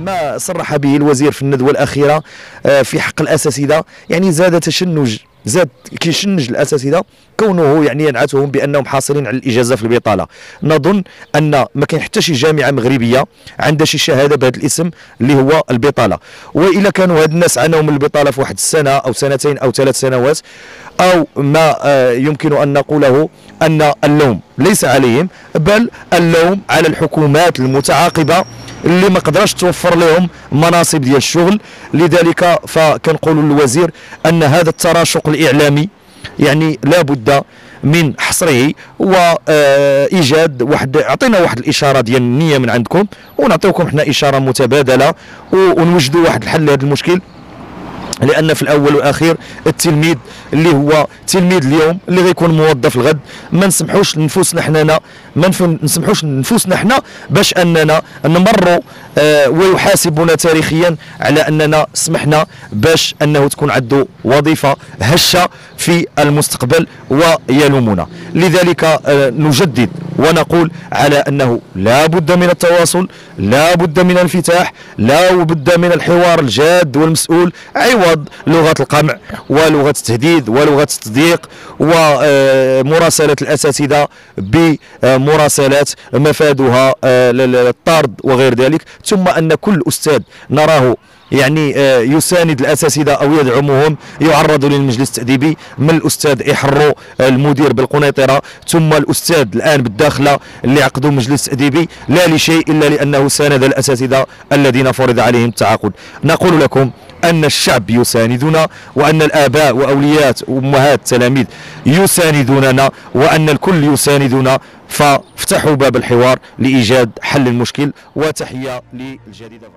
ما صرح به الوزير في الندوة الأخيرة في حق الأساتذة يعني زاد كيشنج الأساتذة كونه يعني ينعتهم بأنهم حاصلين على الإجازة في البطالة. نظن أن ما كاين حتى شي جامعة مغربية عندها شي شهادة بهذا الاسم اللي هو البطالة، وإلا كانوا هاد الناس عانوا من البطالة في واحد السنة أو سنتين أو 3 سنوات أو ما يمكن أن نقوله أن اللوم ليس عليهم بل اللوم على الحكومات المتعاقبة اللي ما قدرش توفر لهم مناصب ديال الشغل. لذلك فكنقول للوزير أن هذا التراشق الإعلامي يعني لا بد من حصره وايجاد اعطينا واحد الاشاره ديال النيه من عندكم ونعطيكم حنا اشاره متبادله ونوجدوا واحد الحل لهذا المشكل. لان في الاول والاخير التلميذ اللي هو تلميذ اليوم اللي غيكون موظف الغد ما نسمحوش لنفوسنا حنا باش اننا نمروا ويحاسبنا تاريخيا على اننا سمحنا باش انه تكون عنده وظيفه هشه في المستقبل ويلومنا. لذلك نجدد ونقول على انه لا بد من التواصل، لا بد من الانفتاح، لا بد من الحوار الجاد والمسؤول عوض لغه القمع ولغه التهديد ولغه التضييق ومراسله الاساتذه بمراسلات مفادها الطرد وغير ذلك. ثم ان كل استاذ نراه يعني يساند الاساتذه او يدعمهم يعرض للمجلس التاديبي، من الاستاذ يحروا المدير بالقنيطره ثم الاستاذ الان بالداخله اللي عقدوا مجلس تاديبي لا لشيء الا لانه ساند الاساتذه الذين فرض عليهم التعاقد. نقول لكم ان الشعب يساندنا وان الاباء واولياء وامهات التلاميذ يساندوننا وان الكل يساندنا، فافتحوا باب الحوار لايجاد حل المشكل. وتحيه للجديده.